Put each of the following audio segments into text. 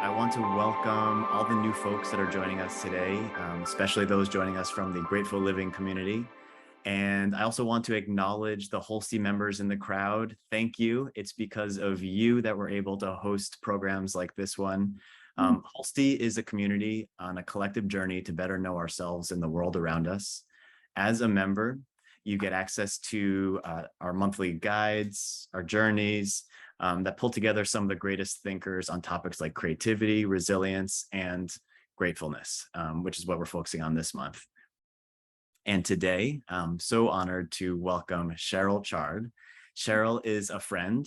I want to welcome all the new folks that are joining us today, especially those joining us from the Grateful Living community. And I also want to acknowledge the Holstee members in the crowd. Thank you. It's because of you that we're able to host programs like this one. Holstee is a community on a collective journey to better know ourselves and the world around us. As a member, you get access to our monthly guides, our journeys, that pull together some of the greatest thinkers on topics like creativity, resilience, and gratefulness, which is what we're focusing on this month. And today, I'm so honored to welcome Sheryl Chard. Sheryl is a friend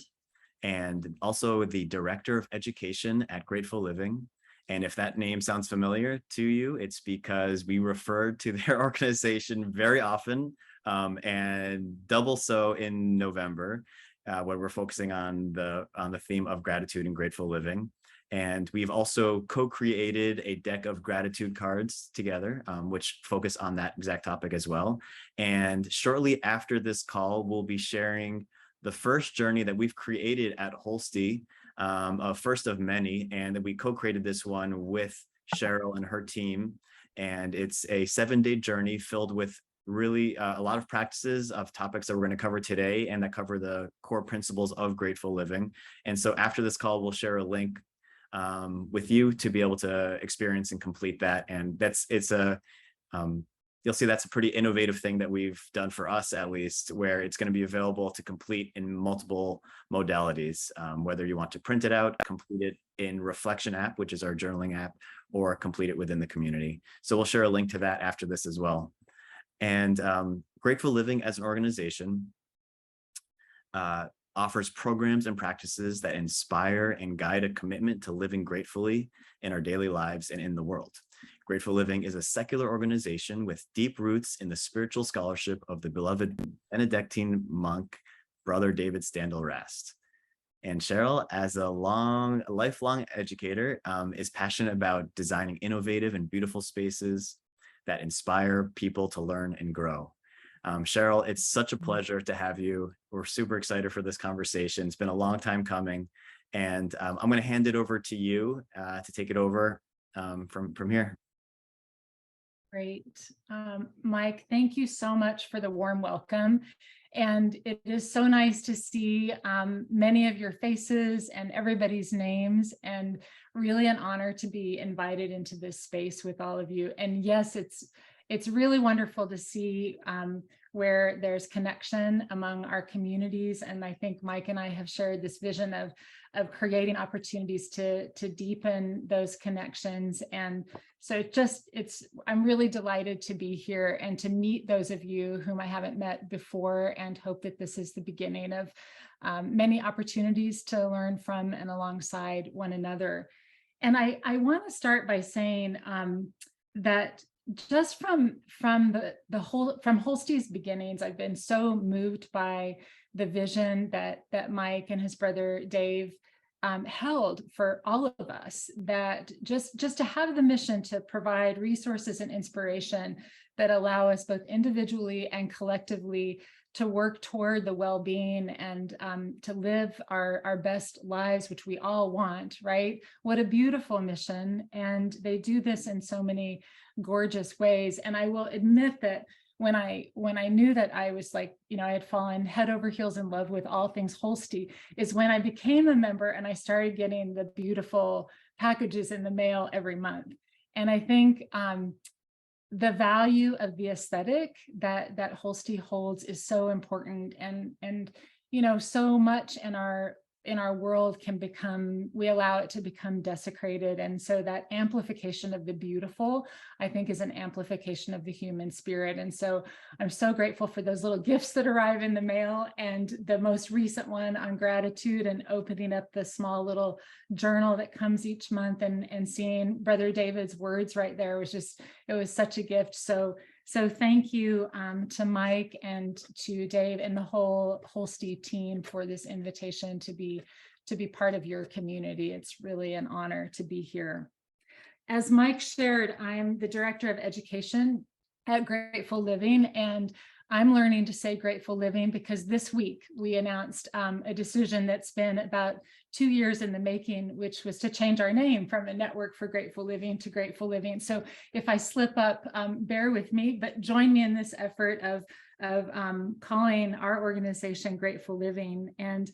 and also the Director of Education at Grateful Living. And if that name sounds familiar to you, it's because we refer to their organization very often, and double so in November, when we're focusing on the theme of gratitude and grateful living. And we've also co-created a deck of gratitude cards together, which focus on that exact topic as well. And shortly after this call, we'll be sharing the first journey that we've created at Holstee, a first of many, and that we co-created this one with Sheryl and her team. And it's a 7-day journey filled with really a lot of practices of topics that we're going to cover today and that cover the core principles of grateful living. And so after this call, we'll share a link with you to be able to experience and complete that. And you'll see that's a pretty innovative thing that we've done for us, at least, where it's going to be available to complete in multiple modalities, whether you want to print it out, complete it in Reflection app, which is our journaling app, or complete it within the community. So we'll share a link to that after this as well. And Grateful Living as an organization offers programs and practices that inspire and guide a commitment to living gratefully in our daily lives and in the world. Grateful Living is a secular organization with deep roots in the spiritual scholarship of the beloved Benedictine monk, Brother David Steindl-Rast. And Sheryl, as a lifelong educator, is passionate about designing innovative and beautiful spaces that inspire people to learn and grow. Sheryl, it's such a pleasure to have you. We're super excited for this conversation. It's been a long time coming, and I'm going to hand it over to you to take it over from here. Great. Mike, thank you so much for the warm welcome. And it is so nice to see many of your faces and everybody's names, and really an honor to be invited into this space with all of you. And yes, it's really wonderful to see where there's connection among our communities. And I think Mike and I have shared this vision of creating opportunities to deepen those connections. And so I'm really delighted to be here and to meet those of you whom I haven't met before, and hope that this is the beginning of many opportunities to learn from and alongside one another. And I want to start by saying that just from Holstee's beginnings, I've been so moved by the vision that Mike and his brother Dave held for all of us, that just to have the mission to provide resources and inspiration that allow us both individually and collectively to work toward the well-being and to live our best lives, which we all want, right? What a beautiful mission. And they do this in so many gorgeous ways. And I will admit that when I knew that I was I had fallen head over heels in love with all things Holstee, is when I became a member and I started getting the beautiful packages in the mail every month. And I think the value of the aesthetic that Holstee holds is so important, and so much in our world we allow it to become desecrated. And so that amplification of the beautiful, I think, is an amplification of the human spirit. And so I'm so grateful for those little gifts that arrive in the mail, and the most recent one on gratitude, and opening up the small little journal that comes each month, and seeing Brother David's words right there it was such a gift. So thank you to Mike and to Dave and the whole Holstee team for this invitation to be part of your community. It's really an honor to be here. As Mike shared, I'm the Director of Education at Grateful Living, and I'm learning to say grateful living because this week we announced a decision that's been about 2 years in the making, which was to change our name from a network for grateful living to grateful living. So if I slip up, bear with me, but join me in this effort of calling our organization Grateful Living. And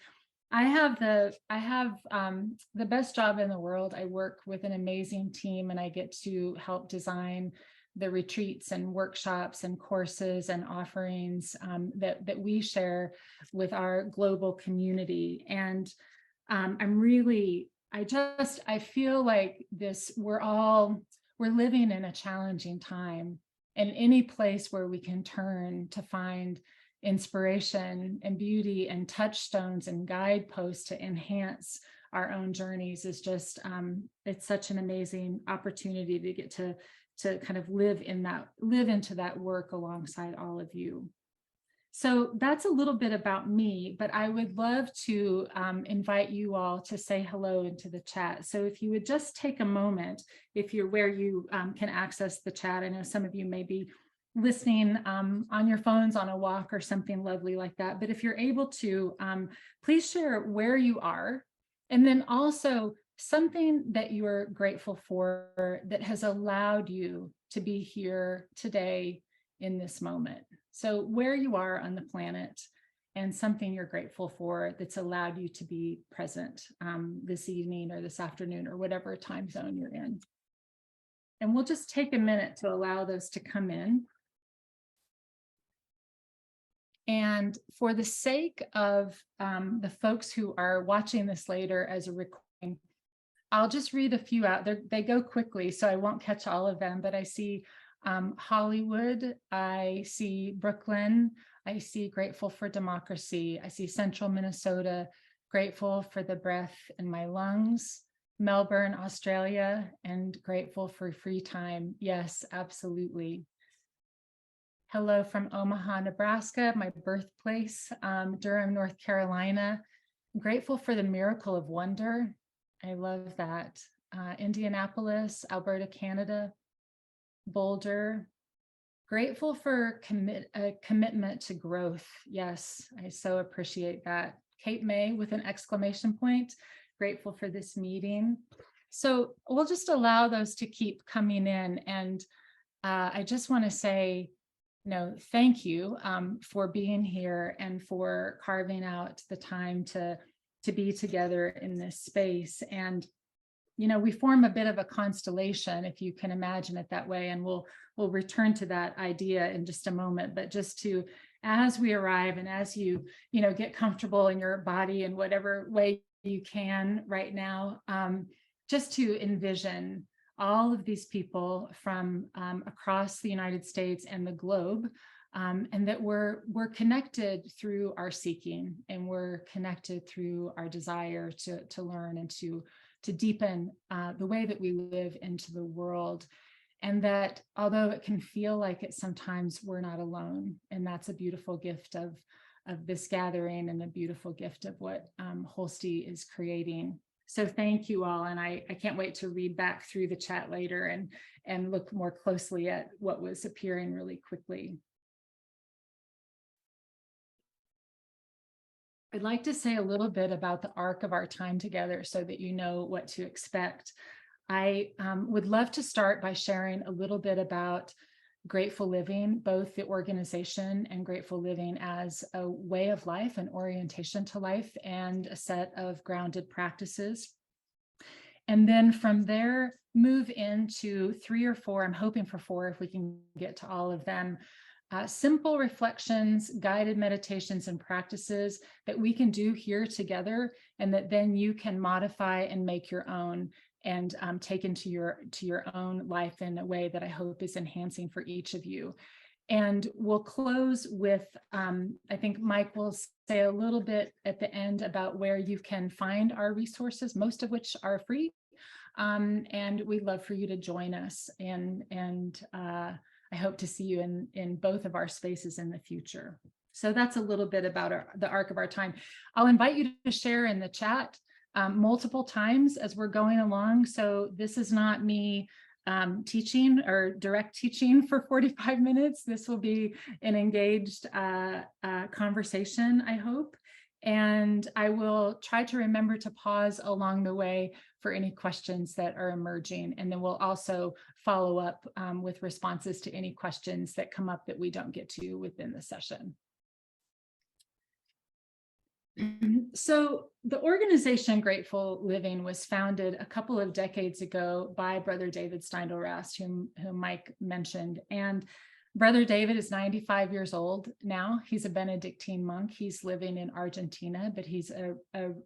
I have the best job in the world. I work with an amazing team, and I get to help design the retreats and workshops and courses and offerings that we share with our global community. And I feel like we're living in a challenging time, and any place where we can turn to find inspiration and beauty and touchstones and guideposts to enhance our own journeys is just it's such an amazing opportunity to get to kind of live into that work alongside all of you. So that's a little bit about me, but I would love to invite you all to say hello into the chat. So if you would just take a moment, if you're where you can access the chat. I know some of you may be listening on your phones on a walk or something lovely like that. But if you're able to, please share where you are, and then also something that you're grateful for that has allowed you to be here today in this moment. So where you are on the planet and something you're grateful for that's allowed you to be present this evening or this afternoon or whatever time zone you're in. And we'll just take a minute to allow those to come in. And for the sake of the folks who are watching this later as a recording, I'll just read a few out. They go quickly, so I won't catch all of them, but I see Hollywood, I see Brooklyn, I see grateful for democracy, I see Central Minnesota, grateful for the breath in my lungs, Melbourne, Australia, and grateful for free time. Yes, absolutely. Hello from Omaha, Nebraska, my birthplace, Durham, North Carolina. I'm grateful for the miracle of wonder. I love that. Indianapolis, Alberta, Canada, Boulder. Grateful for commitment to growth. Yes, I so appreciate that. Cape May with an exclamation point. Grateful for this meeting. So we'll just allow those to keep coming in. And I just want to say, thank you for being here and for carving out the time to be together in this space. And we form a bit of a constellation, if you can imagine it that way, and we'll return to that idea in just a moment. But just to, as we arrive and as you get comfortable in your body in whatever way you can right now, just to envision all of these people from across the United States and the globe, and that we're connected through our seeking, and we're connected through our desire to learn and to deepen the way that we live into the world. And that although it can feel like it sometimes, we're not alone. And that's a beautiful gift of this gathering, and a beautiful gift of what Holstee is creating. So thank you all. And I can't wait to read back through the chat later and look more closely at what was appearing really quickly. I'd like to say a little bit about the arc of our time together so that you know what to expect. I would love to start by sharing a little bit about Grateful Living, both the organization and Grateful Living as a way of life, an orientation to life, and a set of grounded practices. And then from there, move into 3 or 4, I'm hoping for 4 if we can get to all of them, simple reflections, guided meditations, and practices that we can do here together, and that then you can modify and make your own, and take into your own life in a way that I hope is enhancing for each of you. And we'll close with, I think Mike will say a little bit at the end about where you can find our resources, most of which are free. And we'd love for you to join us. And I hope to see you in both of our spaces in the future. So that's a little bit about the arc of our time. I'll invite you to share in the chat multiple times as we're going along. So this is not me teaching or direct teaching for 45 minutes. This will be an engaged conversation, I hope. And I will try to remember to pause along the way for any questions that are emerging. And then we'll also follow up with responses to any questions that come up that we don't get to within the session. So the organization Grateful Living was founded a couple of decades ago by Brother David Steindl-Rast, whom Mike mentioned. And Brother David is 95 years old now. He's a Benedictine monk. He's living in Argentina, but he's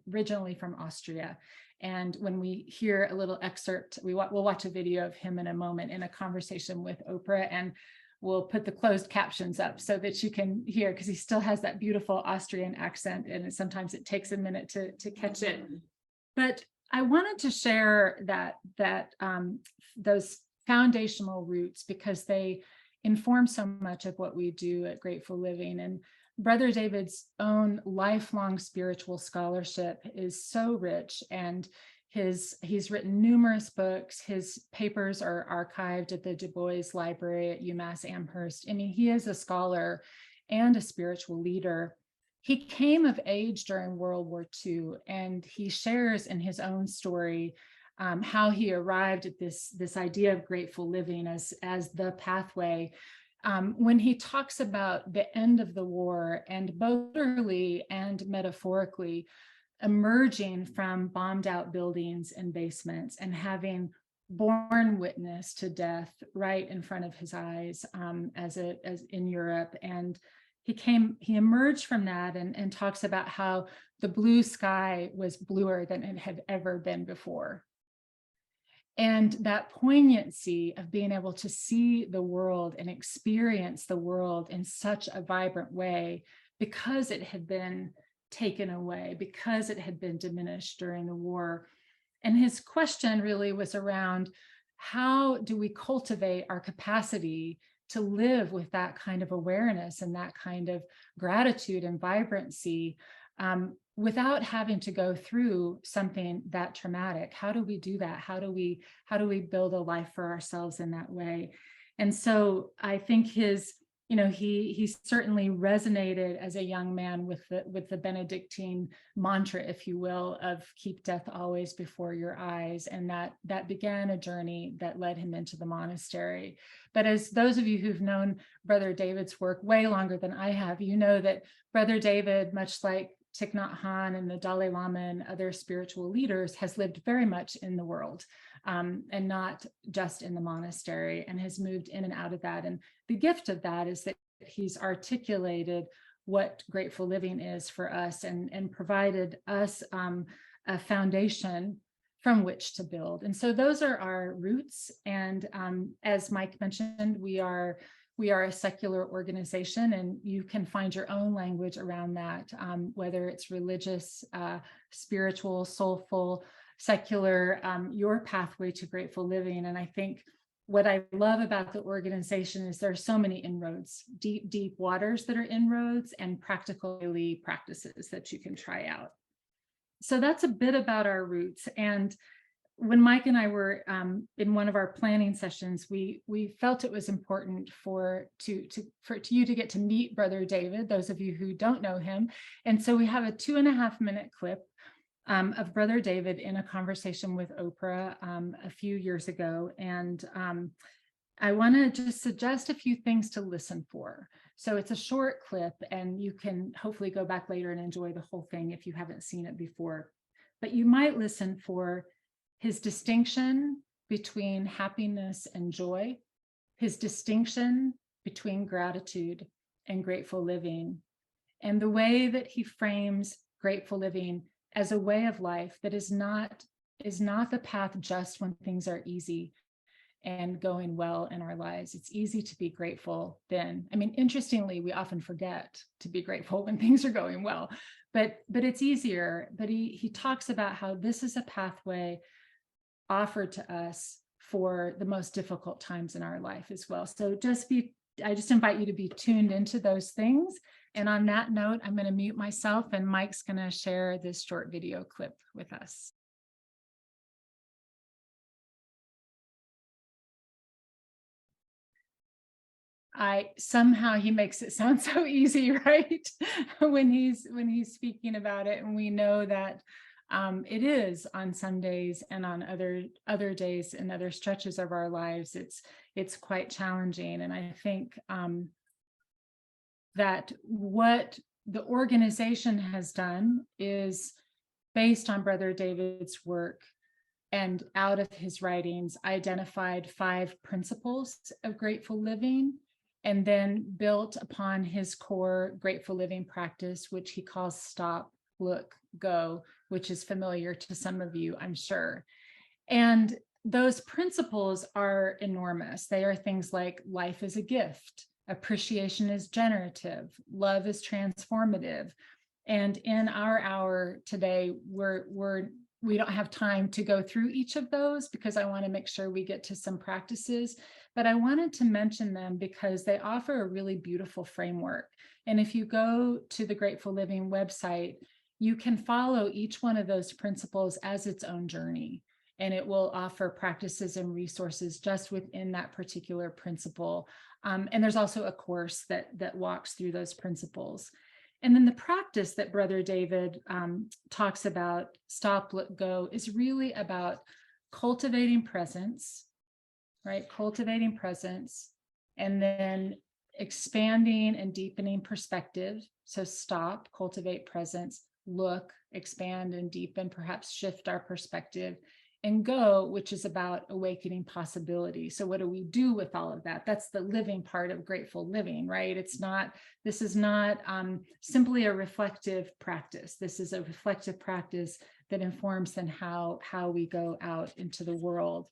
originally from Austria. And when we hear a little excerpt, we'll watch a video of him in a moment in a conversation with Oprah, and we'll put the closed captions up so that you can hear, because he still has that beautiful Austrian accent, and sometimes it takes a minute to catch it. But I wanted to share those foundational roots because they inform so much of what we do at Grateful Living. And Brother David's own lifelong spiritual scholarship is so rich, and he's written numerous books. His papers are archived at the Du Bois Library at UMass Amherst. I mean, he is a scholar and a spiritual leader. He came of age during World War II, and he shares in his own story how he arrived at this idea of grateful living as the pathway. When he talks about the end of the war, and both literally and metaphorically, emerging from bombed out buildings and basements and having borne witness to death right in front of his eyes as in Europe. And he emerged from that and talks about how the blue sky was bluer than it had ever been before. And that poignancy of being able to see the world and experience the world in such a vibrant way because it had been taken away, because it had been diminished during the war. And his question really was around, how do we cultivate our capacity to live with that kind of awareness and that kind of gratitude and vibrancy without having to go through something that traumatic? How do we do that? How do we build a life for ourselves in that way? And so I think he certainly resonated as a young man with the Benedictine mantra, if you will, of keep death always before your eyes. And that began a journey that led him into the monastery. But as those of you who've known Brother David's work way longer than I have, you know that Brother David, much like Thich Nhat Hanh and the Dalai Lama and other spiritual leaders, has lived very much in the world and not just in the monastery, and has moved in and out of that. And the gift of that is that he's articulated what grateful living is for us and provided us a foundation from which to build. And so those are our roots. And as Mike mentioned, we are a secular organization, and you can find your own language around that, whether it's religious, spiritual, soulful, secular, your pathway to grateful living. And I think what I love about the organization is there are so many inroads, deep waters that are inroads, and practical daily practices that you can try out. So that's a bit about our roots. And when Mike and I were in one of our planning sessions, we felt it was important for you to get to meet Brother David, those of you who don't know him. And so we have a 2.5-minute clip of Brother David in a conversation with Oprah a few years ago. And I want to just suggest a few things to listen for. So it's a short clip, and you can hopefully go back later and enjoy the whole thing if you haven't seen it before. But you might listen for his distinction between happiness and joy, his distinction between gratitude and grateful living, and the way that he frames grateful living as a way of life that is not the path just when things are easy and going well in our lives. It's easy to be grateful then. I mean, interestingly, we often forget to be grateful when things are going well, but it's easier. But he talks about how this is a pathway offered to us for the most difficult times in our life as well. So I just invite you to be tuned into those things. And on that note, I'm going to mute myself, and Mike's going to share this short video clip with us. somehow he makes it sound so easy, right? when he's speaking about it, and we know that it is on some days, and on other days and other stretches of our lives, it's quite challenging. And I think that what the organization has done is, based on Brother David's work and out of his writings, identified 5 principles of grateful living, and then built upon his core grateful living practice, which he calls stop, look, go, which is familiar to some of you, I'm sure. And those principles are enormous. They are things like life is a gift, appreciation is generative, love is transformative. And in our hour today, we don't have time to go through each of those, because I want to make sure we get to some practices, but I wanted to mention them because they offer a really beautiful framework. And if you go to the Grateful Living website, you can follow each one of those principles as its own journey, and it will offer practices and resources just within that particular principle. And there's also a course that walks through those principles. And then the practice that Brother David talks about, stop, let go, is really about cultivating presence, right? Cultivating presence, and then expanding and deepening perspective. So stop, cultivate presence, look, expand and deepen, perhaps shift our perspective, and go, which is about awakening possibility. So what do we do with all of that? That's the living part of grateful living, right? This is not simply a reflective practice. This is a reflective practice that informs then how we go out into the world.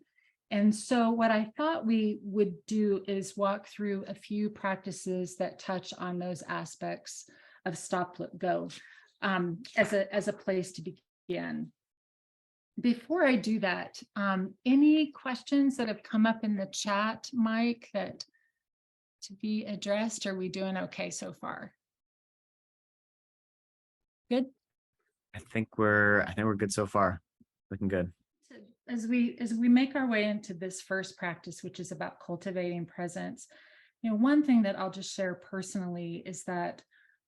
And so what I thought we would do is walk through a few practices that touch on those aspects of stop, let go, as a place to begin. Before I do that, any questions that have come up in the chat, Mike, that to be addressed? Are we doing okay so far? Good. I think we're good so far. Looking good. As we make our way into this first practice, which is about cultivating presence, one thing that I'll just share personally is that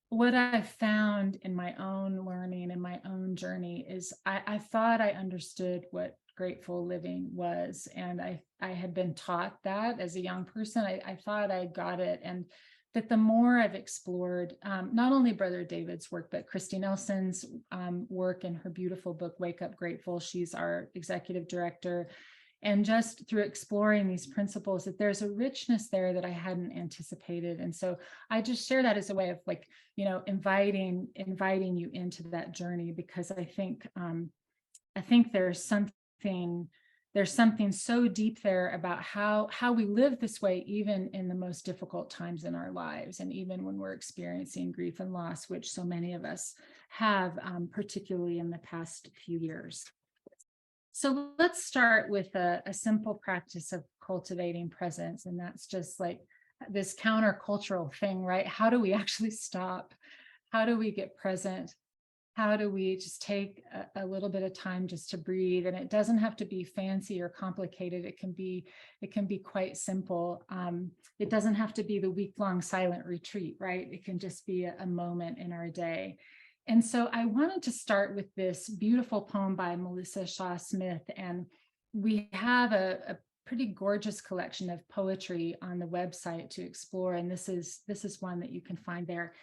what I found in my own learning and my own journey is I thought I understood what grateful living was. And I had been taught that as a young person. I thought I got it. And that the more I've explored not only Brother David's work, but Christy Nelson's work in her beautiful book, Wake Up Grateful. She's our executive director. And just through exploring these principles, that there's a richness there that I hadn't anticipated. And so I just share that as a way of inviting you into that journey, because I think there's something so deep there about how we live this way, even in the most difficult times in our lives, and even when we're experiencing grief and loss, which so many of us have, particularly in the past few years. So let's start with a simple practice of cultivating presence. And that's just like this countercultural thing, right? How do we actually stop? How do we get present? How do we just take a little bit of time just to breathe? And it doesn't have to be fancy or complicated. It can be quite simple. It doesn't have to be the week-long silent retreat, right? It can just be a moment in our day. And so I wanted to start with this beautiful poem by Melissa Shaw Smith. And we have a pretty gorgeous collection of poetry on the website to explore. And this is one that you can find there.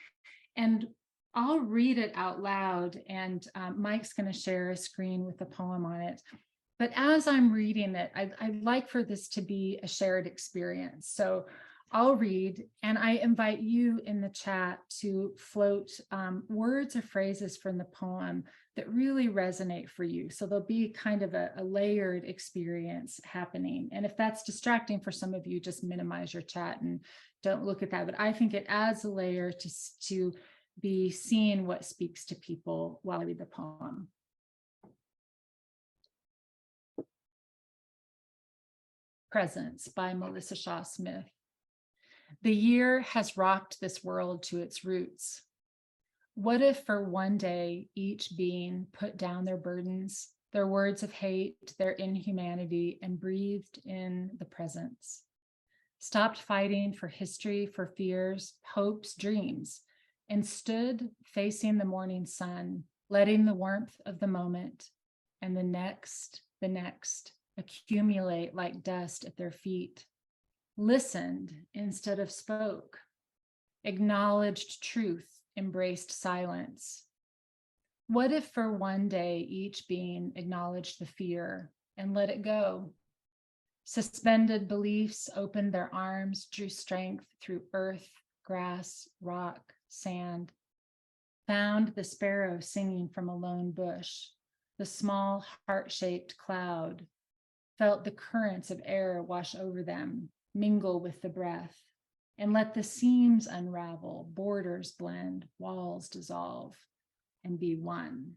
And I'll read it out loud, and Mike's going to share a screen with the poem on it. But as I'm reading it, I'd like for this to be a shared experience. So I'll read, and I invite you in the chat to float words or phrases from the poem that really resonate for you. So there'll be kind of a layered experience happening. And if that's distracting for some of you, just minimize your chat and don't look at that. But I think it adds a layer to be seeing what speaks to people while I read the poem. Presence by Melissa Shaw Smith. The year has rocked this world to its roots. What if for one day each being put down their burdens, their words of hate, their inhumanity, and breathed in the presence? stopped fighting for history, for fears, hopes, dreams, and stood facing the morning sun, letting the warmth of the moment and the next accumulate like dust at their feet, listened instead of spoke, acknowledged truth, embraced silence. What if for one day each being acknowledged the fear and let it go? Suspended beliefs opened their arms, drew strength through earth, grass, rock, sand, found the sparrow singing from a lone bush, the small heart-shaped cloud, felt the currents of air wash over them, mingle with the breath, and let the seams unravel, borders blend, walls dissolve, and be one.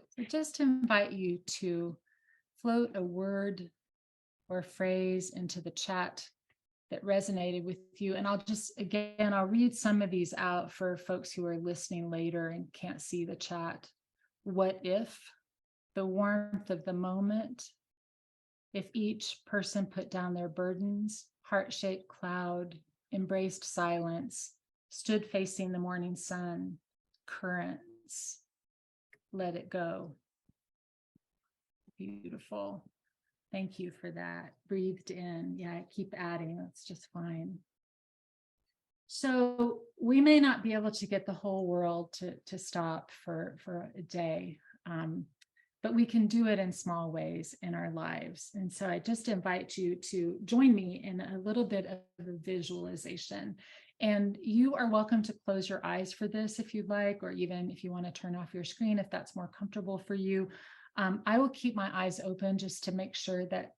So just invite you to float a word or phrase into the chat that resonated with you. And I'll read some of these out for folks who are listening later and can't see the chat. What if the warmth of the moment, if each person put down their burdens, heart-shaped cloud, embraced silence, stood facing the morning sun, currents, let it go. Beautiful. Thank you for that. Breathed in. Yeah, keep adding. That's just fine. So we may not be able to get the whole world to stop for a day, but we can do it in small ways in our lives. And so I just invite you to join me in a little bit of a visualization. And you are welcome to close your eyes for this if you'd like, or even if you want to turn off your screen, if that's more comfortable for you. I will keep my eyes open just to make sure that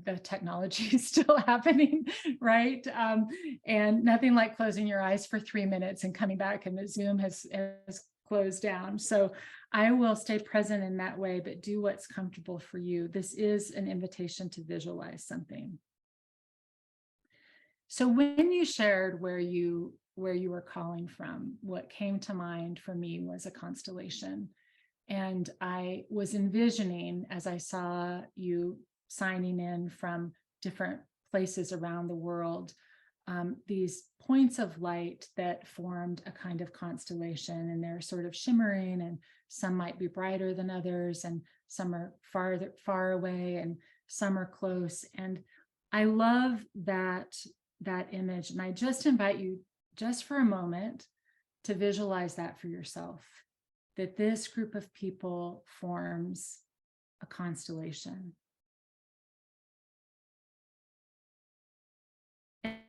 the technology is still happening, right? And nothing like closing your eyes for 3 minutes and coming back and the Zoom has closed down. So I will stay present in that way, but do what's comfortable for you. This is an invitation to visualize something. So when you shared where you were calling from, what came to mind for me was a constellation. And I was envisioning, as I saw you signing in from different places around the world, these points of light that formed a kind of constellation, and they're sort of shimmering, and some might be brighter than others, and some are far away, and some are close. And I love that image. And I just invite you just for a moment to visualize that for yourself, that this group of people forms a constellation.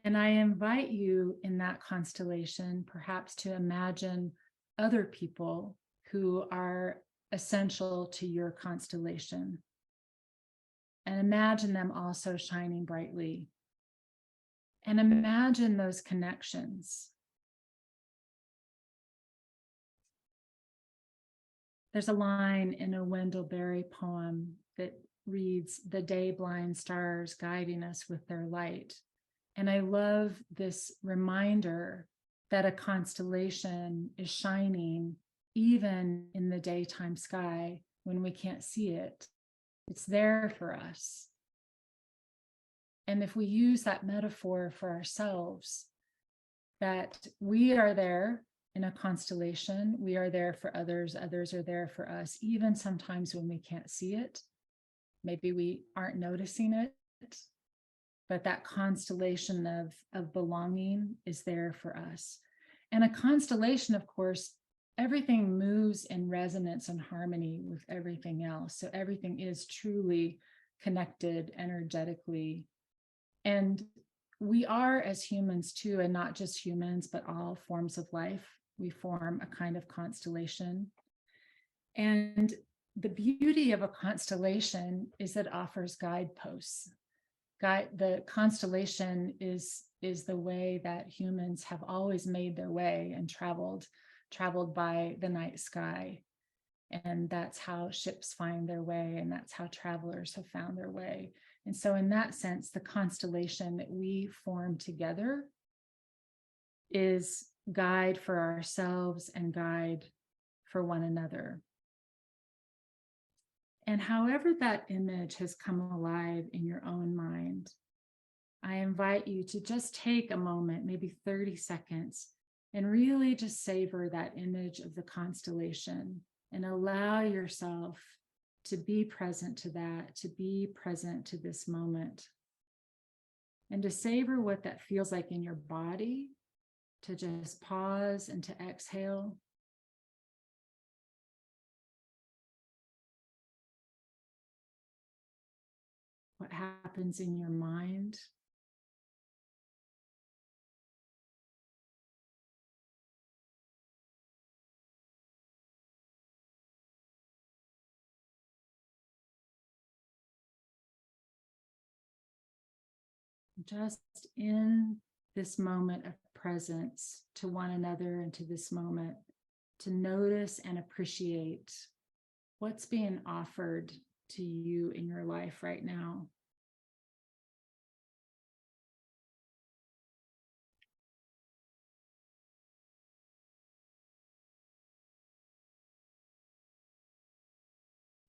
And I invite you in that constellation, perhaps to imagine other people who are essential to your constellation. And imagine them also shining brightly. And imagine those connections. There's a line in a Wendell Berry poem that reads, "The day-blind stars guiding us with their light." And I love this reminder that a constellation is shining even in the daytime sky when we can't see it. It's there for us. And if we use that metaphor for ourselves, that we are there in a constellation, we are there for others, others are there for us, even sometimes when we can't see it. Maybe we aren't noticing it, but that constellation of belonging is there for us. And a constellation, of course, everything moves in resonance and harmony with everything else. So everything is truly connected energetically. And we are, as humans too, and not just humans, but all forms of life, we form a kind of constellation. And the beauty of a constellation is it offers guideposts. The constellation is the way that humans have always made their way and traveled by the night sky. And that's how ships find their way, and that's how travelers have found their way. And so in that sense, the constellation that we form together is guide for ourselves and guide for one another. And however that image has come alive in your own mind, I invite you to just take a moment, maybe 30 seconds, and really just savor that image of the constellation and allow yourself to be present to that, to be present to this moment, and to savor what that feels like in your body, to just pause and to exhale. What happens in your mind. Just in this moment of presence to one another and to this moment, to notice and appreciate what's being offered to you in your life right now.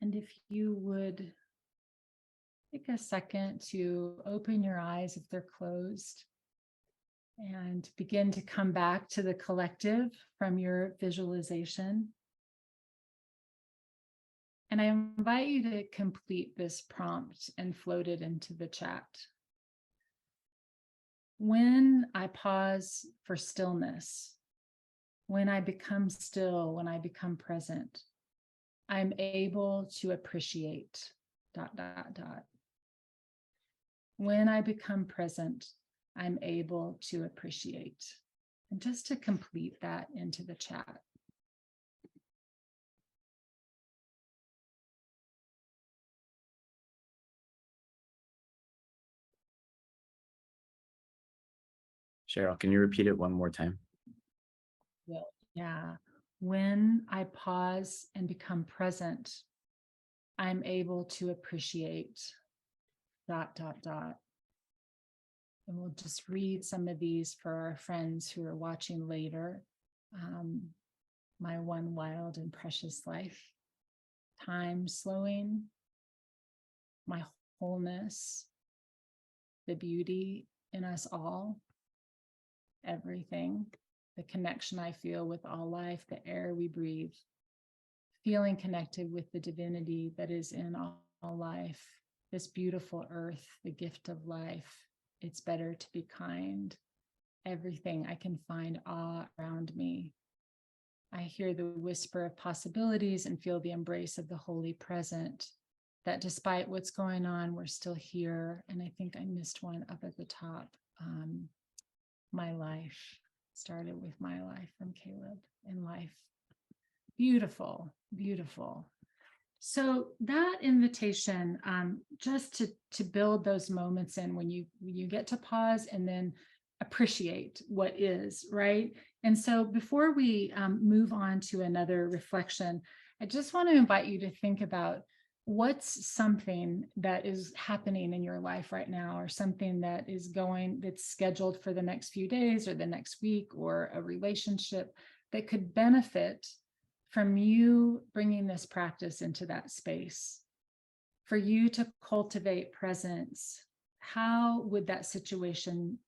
And if you would take a second to open your eyes if they're closed and begin to come back to the collective from your visualization. And I invite you to complete this prompt and float it into the chat. When I pause for stillness, when I become still, when I become present, I'm able to appreciate ... When I become present, I'm able to appreciate. And just to complete that into the chat. Sheryl, can you repeat it one more time? Yeah. When I pause and become present, I'm able to appreciate ... And we'll just read some of these for our friends who are watching later. My one wild and precious life. Time slowing. My wholeness. The beauty in us all. Everything. The connection I feel with all life, the air we breathe. Feeling connected with the divinity that is in all life. This beautiful earth, the gift of life. It's better to be kind. Everything I can find awe around me. I hear the whisper of possibilities and feel the embrace of the holy present, that despite what's going on, we're still here. And I think I missed one up at the top. My life started with my life from Caleb in life. Beautiful, beautiful. So that invitation, just to build those moments in when you get to pause and then appreciate what is, right? And so before we move on to another reflection, I just want to invite you to think about what's something that is happening in your life right now, or something that's scheduled for the next few days or the next week, or a relationship that could benefit from you bringing this practice into that space. For you to cultivate presence, how would that situation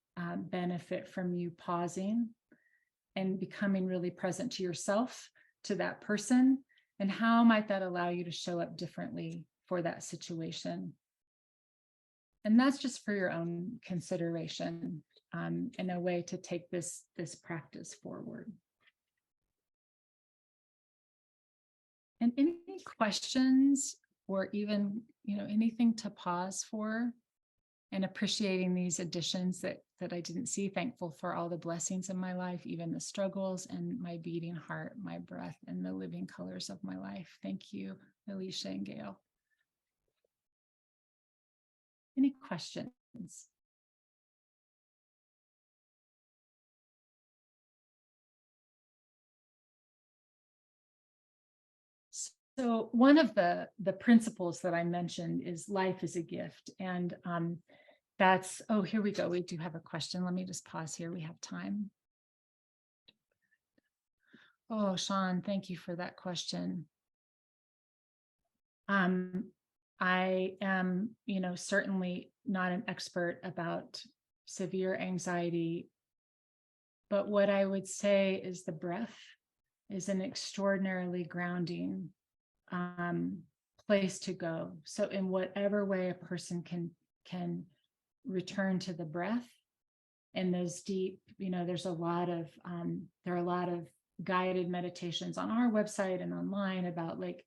benefit from you pausing and becoming really present to yourself, to that person? And how might that allow you to show up differently for that situation? And that's just for your own consideration, and a way to take this practice forward. And any questions, or even, anything to pause for, and appreciating these additions that I didn't see. Thankful for all the blessings in my life, even the struggles, and my beating heart, my breath, and the living colors of my life. Thank you, Alicia and Gail. Any questions? So one of the principles that I mentioned is life is a gift. And here we go. We do have a question. Let me just pause here. We have time. Oh, Sean, thank you for that question. I am, certainly not an expert about severe anxiety. But what I would say is the breath is an extraordinarily grounding place to go. So in whatever way a person can return to the breath and those deep, there's there are a lot of guided meditations on our website and online about like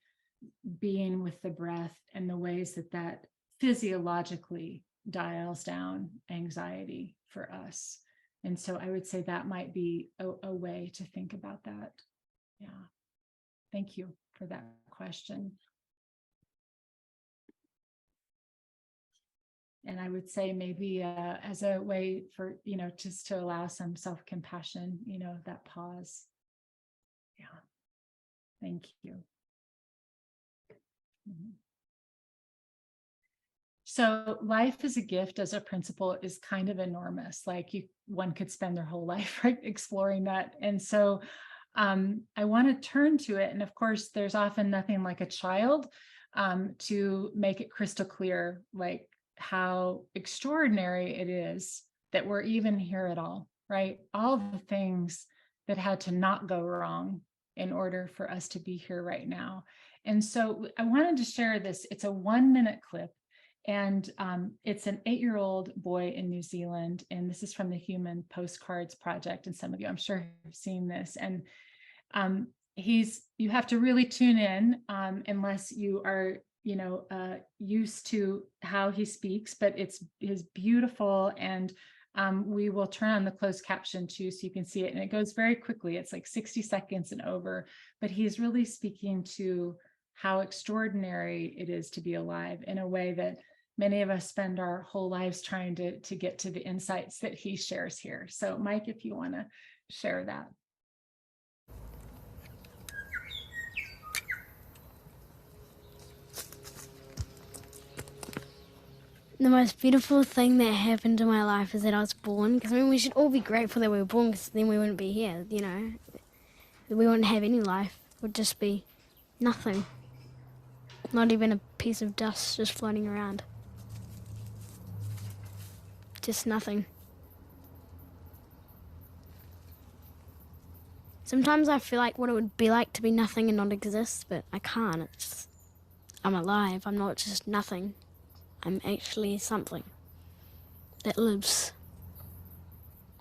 being with the breath and the ways that physiologically dials down anxiety for us. And so I would say that might be a way to think about that. Yeah. Thank you for that question. And I would say maybe as a way for, just to allow some self-compassion, that pause. Yeah. Thank you. Mm-hmm. So life as a gift as a principle is kind of enormous. Like one could spend their whole life right, exploring that. And so I want to turn to it. And of course, there's often nothing like a child to make it crystal clear, like how extraordinary it is that we're even here at all, right? All the things that had to not go wrong in order for us to be here right now. And so I wanted to share this. It's a 1-minute clip. And it's an 8-year-old boy in New Zealand. And this is from the Human Postcards Project. And some of you, I'm sure, have seen this. And you have to really tune in unless you are, used to how he speaks, but it's beautiful. And we will turn on the closed caption too, so you can see it. And it goes very quickly. It's like 60 seconds and over, but he's really speaking to how extraordinary it is to be alive in a way that many of us spend our whole lives trying to get to the insights that he shares here. So Mike, if you want to share that. The most beautiful thing that happened in my life is that I was born, because we should all be grateful that we were born, because then we wouldn't be here, We wouldn't have any life. It would just be nothing. Not even a piece of dust just floating around. Just nothing. Sometimes I feel like what it would be like to be nothing and not exist, but I can't. I'm alive. I'm not just nothing. I'm actually something that lives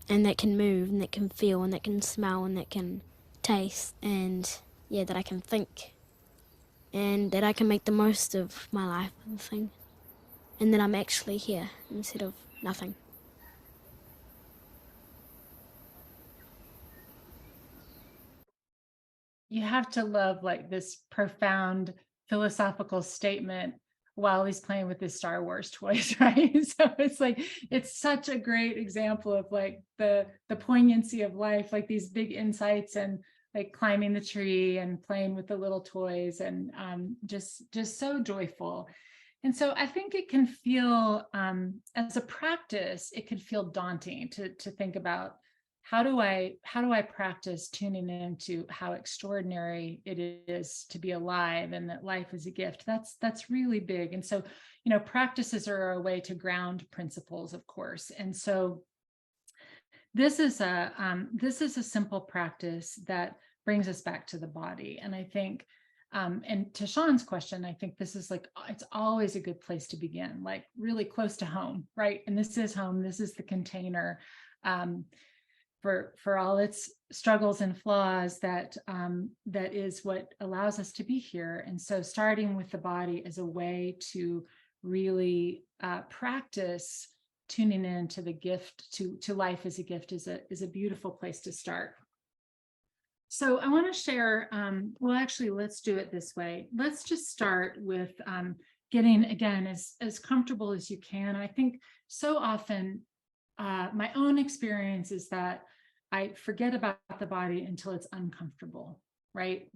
and that can move and that can feel and that can smell and that can taste and, that I can think and that I can make the most of my life and thing and that I'm actually here instead of nothing. You have to love like this profound philosophical statement while he's playing with his Star Wars toys, right? So it's like, it's such a great example of like the poignancy of life, like these big insights and like climbing the tree and playing with the little toys and just so joyful. And so I think it can feel, as a practice, it can feel daunting to think about how do I practice tuning into how extraordinary it is to be alive and that life is a gift. That's really big. And so, practices are a way to ground principles, of course. And so this is a simple practice that brings us back to the body. And I think and to Sean's question, I think this is like, it's always a good place to begin, like really close to home, right? And this is home, this is the container for all its struggles and flaws that is what allows us to be here. And so starting with the body is a way to really practice tuning into the gift, to life as a gift is a beautiful place to start. So I want to share, well, actually, let's do it this way. Let's just start with getting, again, as comfortable as you can. I think so often my own experience is that I forget about the body until it's uncomfortable, right?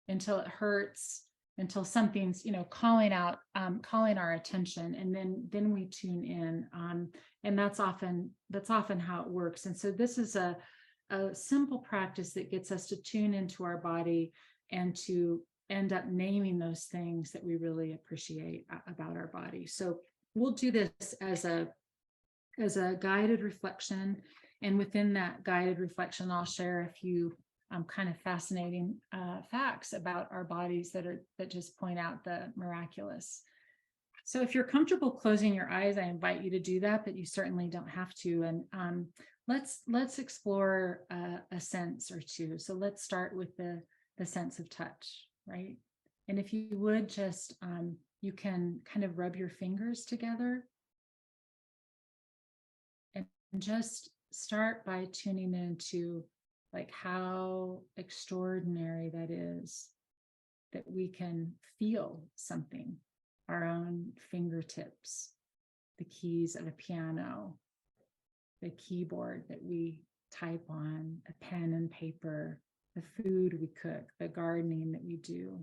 Until it hurts, until something's, calling our attention, and then we tune in. And that's often how it works. And so this is a simple practice that gets us to tune into our body and to end up naming those things that we really appreciate about our body. So we'll do this as a as a guided reflection. And within that guided reflection, I'll share a few kind of fascinating facts about our bodies that just point out the miraculous. So if you're comfortable closing your eyes, I invite you to do that, but you certainly don't have to. And let's explore a sense or two. So let's start with the sense of touch, right? And if you would just, you can kind of rub your fingers together and just start by tuning into like how extraordinary that is that we can feel something, our own fingertips, the keys of a piano, the keyboard that we type on, a pen and paper, the food we cook, the gardening that we do.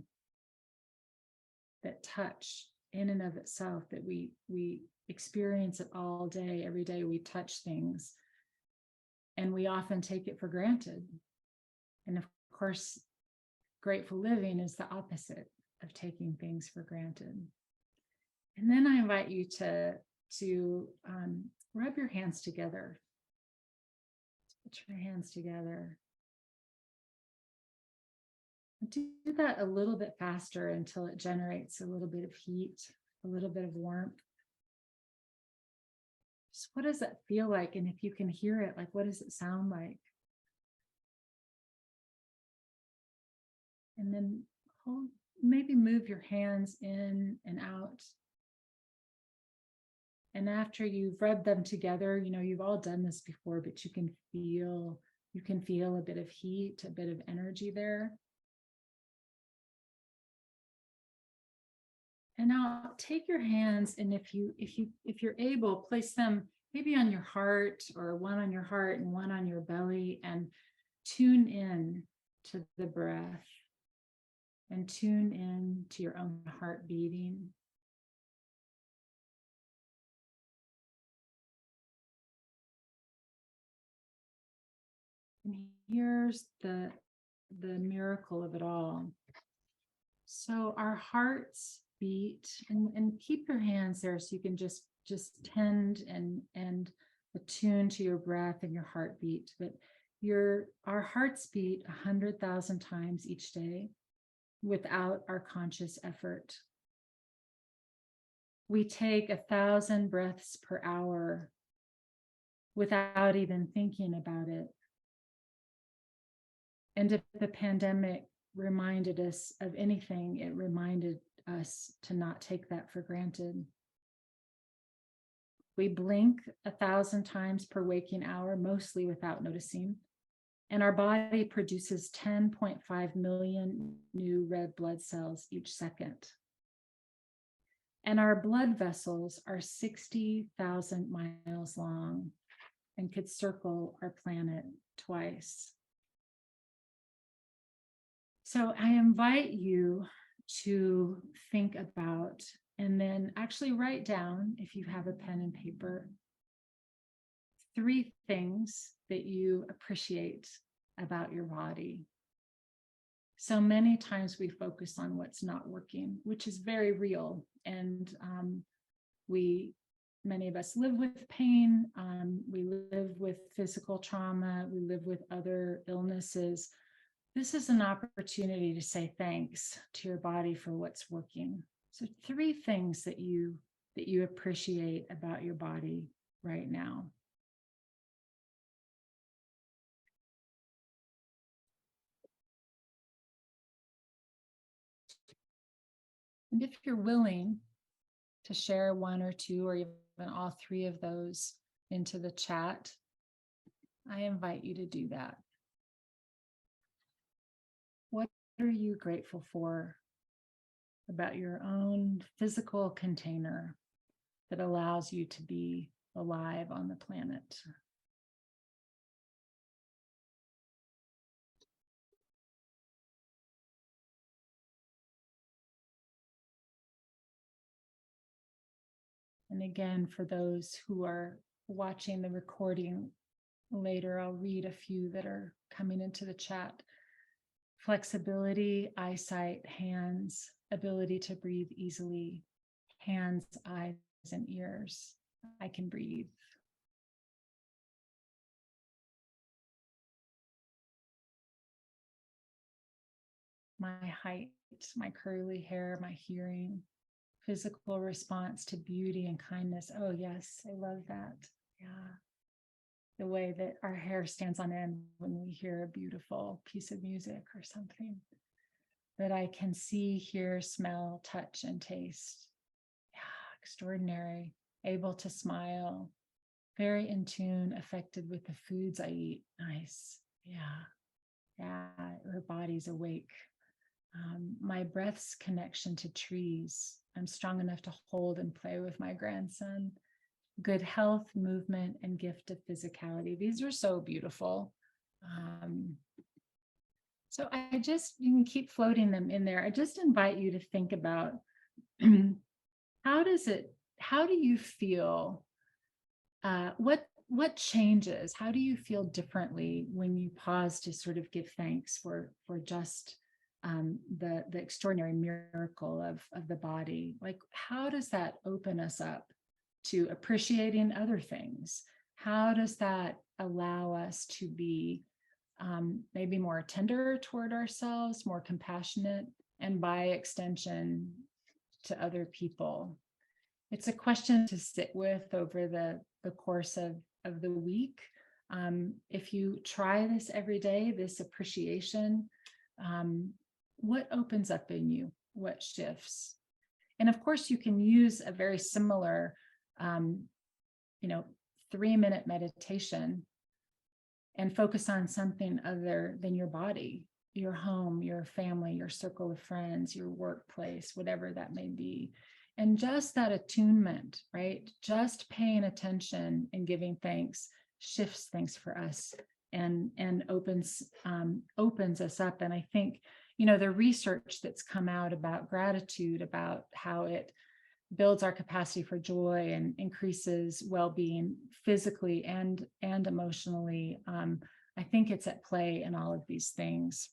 That touch in and of itself, that we experience it all day, every day we touch things, and we often take it for granted. And of course, grateful living is the opposite of taking things for granted. And then I invite you to rub your hands together. Put your hands together. Do that a little bit faster until it generates a little bit of heat, a little bit of warmth. Just what does that feel like? And if you can hear it, like, what does it sound like? And then maybe move your hands in and out. And after you've rubbed them together, you've all done this before, but you can feel a bit of heat, a bit of energy there. And now take your hands, and if you're able, place them maybe on your heart, or one on your heart and one on your belly, and tune in to the breath and tune in to your own heart beating. And here's the miracle of it all. So our hearts beat, and keep your hands there so you can just tend and attune to your breath and your heartbeat. But our hearts beat 100,000 times each day without our conscious effort. We take 1,000 breaths per hour without even thinking about it. And if the pandemic reminded us of anything, it reminded us to not take that for granted. We blink 1,000 times per waking hour, mostly without noticing. And our body produces 10.5 million new red blood cells each second. And our blood vessels are 60,000 miles long and could circle our planet twice. So I invite you to think about, and then actually write down, if you have a pen and paper, 3 things that you appreciate about your body. So many times we focus on what's not working, which is very real. And many of us live with pain. We live with physical trauma. We live with other illnesses. This is an opportunity to say thanks to your body for what's working. So 3 things that you appreciate about your body right now. And if you're willing to share 1 or 2 or even all 3 of those into the chat, I invite you to do that. What are you grateful for about your own physical container that allows you to be alive on the planet? And again, for those who are watching the recording later, I'll read a few that are coming into the chat. Flexibility, eyesight, hands, ability to breathe easily, hands, eyes, and ears. I can breathe. my height, my curly hair, my hearing, physical response to beauty and kindness. Oh, yes, I love that. Yeah. The way that our hair stands on end when we hear a beautiful piece of music or something that I can see, hear, smell, touch, and taste. Yeah, extraordinary. Able to smile, very in tune, affected with the foods I eat. Nice. Yeah. Yeah. Her body's awake. My breath's connection to trees. I'm strong enough to hold and play with my grandson. Good health, movement, and gift of physicality. These are so beautiful. So I just, you can keep floating them in there. I just invite you to think about how do you feel? What changes? How do you feel differently when you pause to sort of give thanks for just the extraordinary miracle of the body? Like, how does that open us up to appreciating other things? How does that allow us to be maybe more tender toward ourselves, more compassionate, and by extension to other people? It's a question to sit with over the course of the week. If you try this every day, this appreciation, what opens up in you? What shifts? And of course, you can use a very similar, 3-minute meditation and focus on something other than your body, your home, your family, your circle of friends, your workplace, whatever that may be. And just that attunement, right? Just paying attention and giving thanks shifts things for us and opens us up. And I think, the research that's come out about gratitude, about how it builds our capacity for joy and increases well-being physically and emotionally. I think it's at play in all of these things.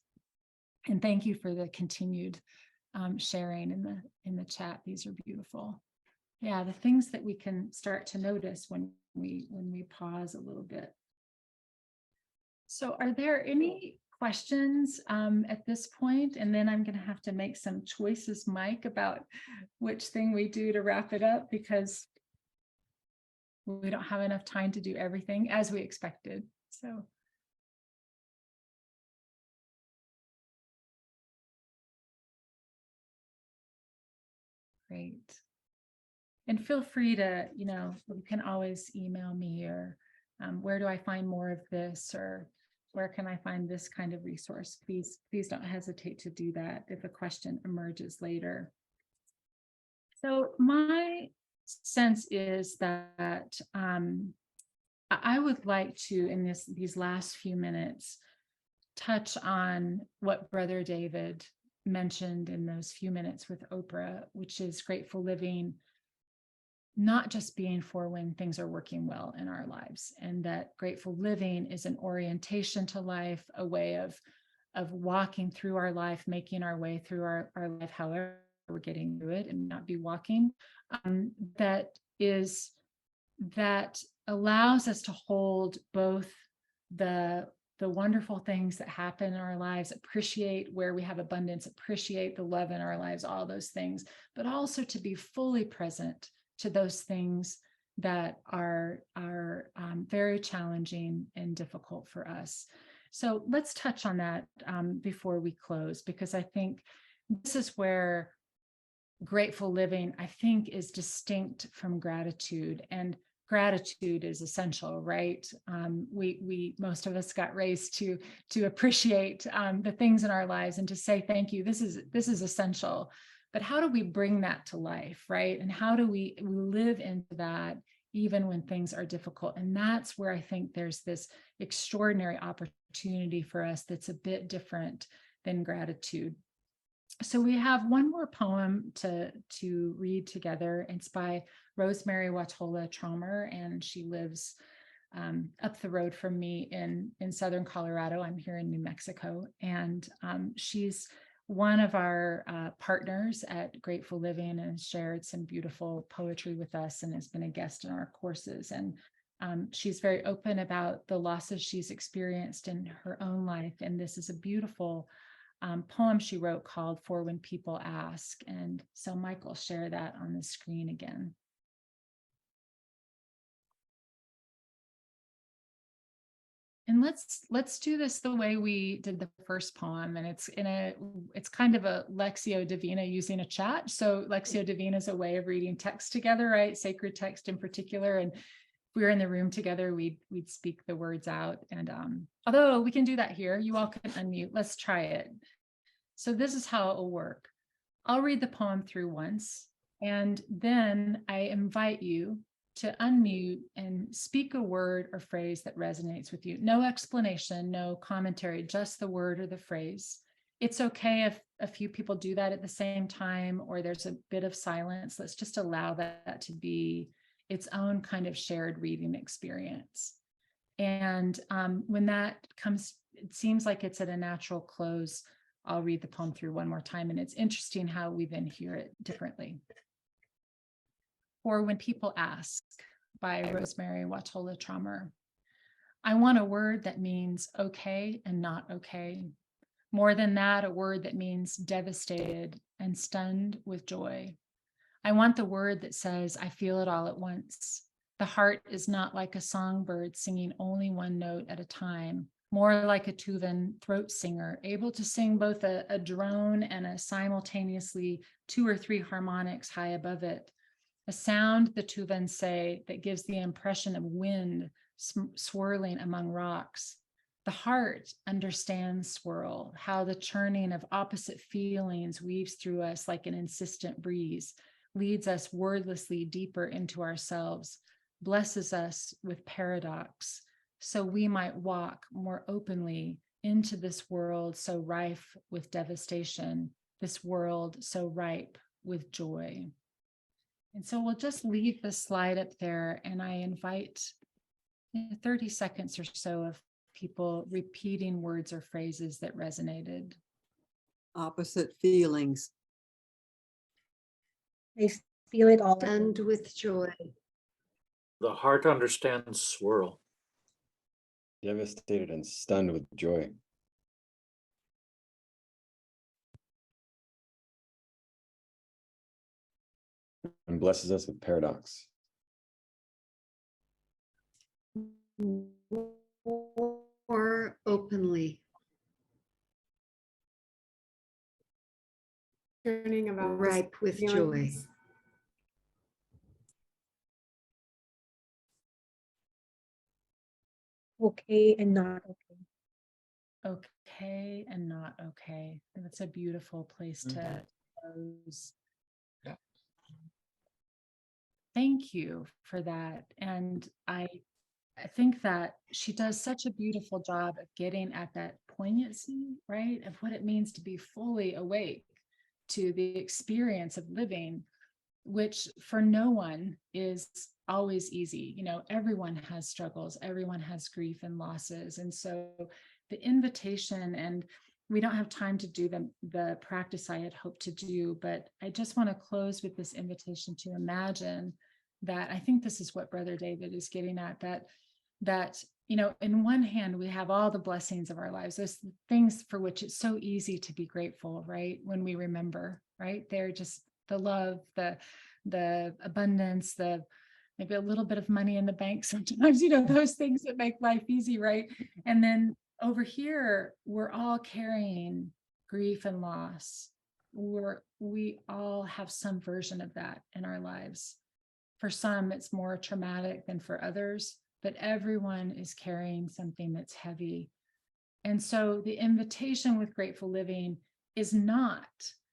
And thank you for the continued sharing in the chat. These are beautiful. Yeah, the things that we can start to notice when we pause a little bit. So are there any questions at this point? And then I'm going to have to make some choices, Mike, about which thing we do to wrap it up, because we don't have enough time to do everything as we expected. So great. And feel free to, you can always email me, or where do I find more of this, or where can I find this kind of resource? Please don't hesitate to do that if a question emerges later. So my sense is that I would like to, in these last few minutes, touch on what Brother David mentioned in those few minutes with Oprah, which is grateful living, not just being for when things are working well in our lives, and that grateful living is an orientation to life, a way of walking through our life, making our way through our life, however we're getting through it, and not be walking, that allows us to hold both the wonderful things that happen in our lives, appreciate where we have abundance, appreciate the love in our lives, all those things, but also to be fully present to those things that are very challenging and difficult for us. So let's touch on that before we close, because I think this is where grateful living, I think, is distinct from gratitude, and gratitude is essential, right? We most of us got raised to appreciate the things in our lives and to say thank you. This is essential. But how do we bring that to life, right? And how do we live into that even when things are difficult? And that's where I think there's this extraordinary opportunity for us that's a bit different than gratitude. So we have one more poem to read together. It's by Rosemary Wahtola Trommer, and she lives up the road from me in southern Colorado. I'm here in New Mexico, and she's one of our partners at Grateful Living, and shared some beautiful poetry with us and has been a guest in our courses. And she's very open about the losses she's experienced in her own life. And this is a beautiful poem she wrote called For When People Ask. And so Mike will share that on the screen again. And let's do this the way we did the first poem, and it's kind of a Lectio Divina using a chat. So Lectio Divina is a way of reading text together, right? Sacred text in particular. And if we were in the room together, we'd speak the words out. And although we can do that here, you all can unmute. Let's try it. So this is how it will work. I'll read the poem through once, and then I invite you to unmute and speak a word or phrase that resonates with you. No explanation, no commentary, just the word or the phrase. It's okay if a few people do that at the same time, or there's a bit of silence. Let's just allow that to be its own kind of shared reading experience. And when that comes, it seems like it's at a natural close, I'll read the poem through one more time. And it's interesting how we then hear it differently. Or When People Ask by Rosemary, Wahtola, Trommer. I want a word that means okay and not okay. More than that, a word that means devastated and stunned with joy. I want the word that says, I feel it all at once. The heart is not like a songbird singing only one note at a time, more like a Tuvan throat singer, able to sing both a drone and a simultaneously 2 or 3 harmonics high above it. A sound, the Tuvans say, that gives the impression of wind swirling among rocks. The heart understands swirl, how the churning of opposite feelings weaves through us like an insistent breeze, leads us wordlessly deeper into ourselves, blesses us with paradox, so we might walk more openly into this world so rife with devastation, this world so ripe with joy. And so we'll just leave the slide up there, and I invite 30 seconds or so of people repeating words or phrases that resonated. Opposite feelings. I feel it all. And with joy. The heart understands swirl. Devastated and stunned with joy. And blesses us with paradox. More openly. Learning about Ripe with joy. Okay and not okay. Okay and not okay. That's a beautiful place to close. Yeah. Thank you for that. And I think that she does such a beautiful job of getting at that poignancy, right, of what it means to be fully awake to the experience of living, which for no one is always easy. You know, everyone has struggles, everyone has grief and losses. And so the invitation, and we don't have time to do the practice I had hoped to do, but I just want to close with this invitation to imagine that. I think this is what Brother David is getting at, that you know, in one hand, we have all the blessings of our lives, those things for which it's so easy to be grateful, right? When we remember, right? They're just the love, the abundance, the maybe a little bit of money in the bank sometimes, you know, those things that make life easy, right? And then over here, we're all carrying grief and loss. We all have some version of that in our lives. For some, it's more traumatic than for others, but everyone is carrying something that's heavy. And so the invitation with Grateful Living is not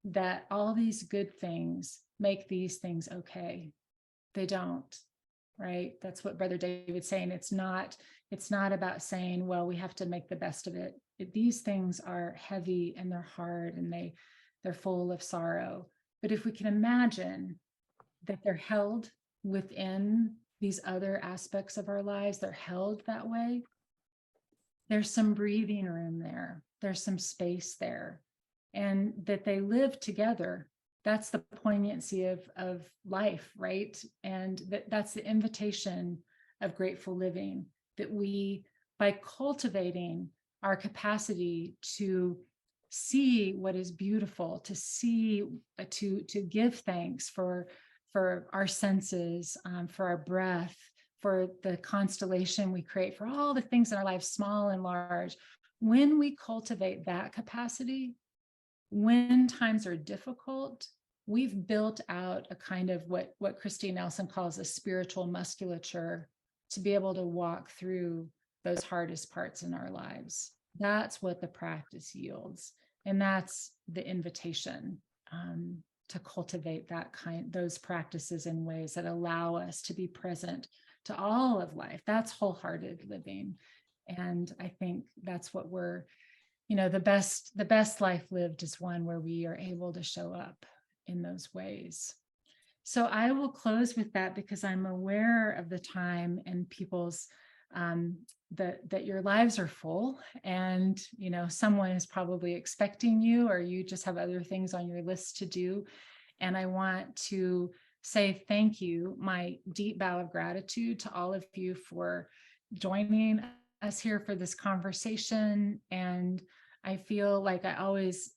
that all these good things make these things okay. They don't, right? That's what Brother David's saying. It's not about saying, well, we have to make the best of it. These things are heavy and they're hard and they're full of sorrow. But if we can imagine that they're held within these other aspects of our lives, they're held that way, there's some breathing room there, there's some space there, and that they live together. That's the poignancy of life, right? And that's the invitation of Grateful Living, that we, by cultivating our capacity to see what is beautiful, to see, to give thanks for our senses, for our breath, for the constellation we create, for all the things in our lives, small and large. When we cultivate that capacity, when times are difficult, we've built out a kind of what Christine Nelson calls a spiritual musculature to be able to walk through those hardest parts in our lives. That's what the practice yields. And that's the invitation to cultivate those practices in ways that allow us to be present to all of life. That's wholehearted living. And I think that's what we're, the best life lived is one where we are able to show up in those ways. So I will close with that because I'm aware of the time and people's that your lives are full, and someone is probably expecting you, or you just have other things on your list to do. And I want to say thank you, my deep bow of gratitude to all of you for joining us here for this conversation. And I feel like I always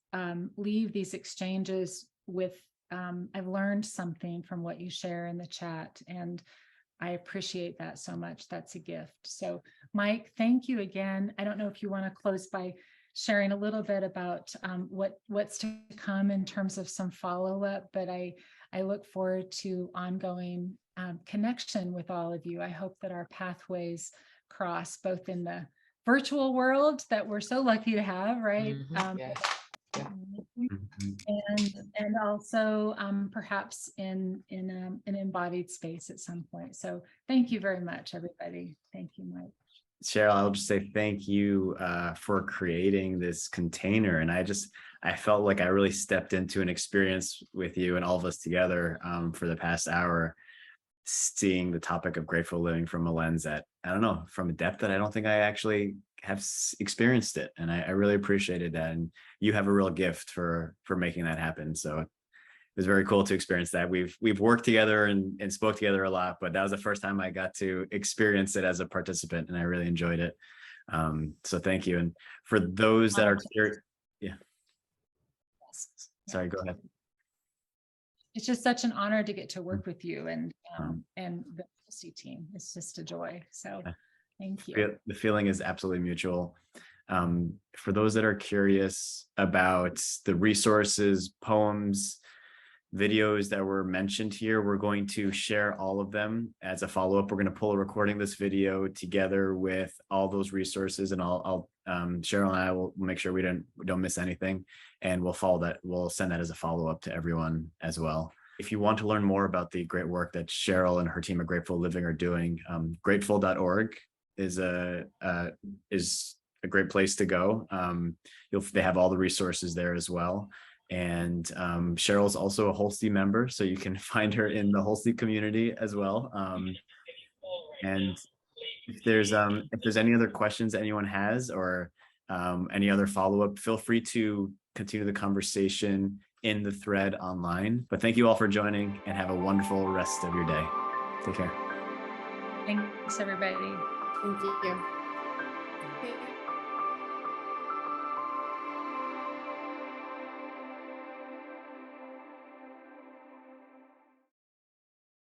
leave these exchanges with, I've learned something from what you share in the chat, and I appreciate that so much. That's a gift. So Mike, thank you again. I don't know if you want to close by sharing a little bit about what's to come in terms of some follow-up, but I look forward to ongoing connection with all of you. I hope that our pathways cross both in the virtual world that we're so lucky to have, right? Yes. Yeah. And also perhaps in an embodied space at some point. So thank you very much, everybody. Thank you, Mike. Sheryl, I'll just say thank you for creating this container. And I felt like I really stepped into an experience with you and all of us together for the past hour, seeing the topic of grateful living from a lens that, I don't know, from a depth that I don't think I actually have experienced it. And I really appreciated that. And you have a real gift for making that happen. So it was very cool to experience that. We've worked together and spoke together a lot, but that was the first time I got to experience it as a participant, and I really enjoyed it. So thank you. And for those that are curious, sorry, go ahead. It's just such an honor to get to work with you and the Holstee team. It's just a joy. So thank you. The feeling is absolutely mutual. For those that are curious about the resources, poems, videos that were mentioned here, we're going to share all of them as a follow-up. We're going to pull a recording of this video together with all those resources, and I'll Sheryl and I will make sure we don't miss anything, and we'll send that as a follow-up to everyone as well. If you want to learn more about the great work that Sheryl and her team at Grateful Living are doing, grateful.org is a great place to go. They have all the resources there as well. And Sheryl's also a Holstee member, so you can find her in the Holstee community as well. And if there's any other questions that anyone has, or any other follow-up, feel free to continue the conversation in the thread online. But thank you all for joining, and have a wonderful rest of your day. Take care. Thanks, everybody. Thank you.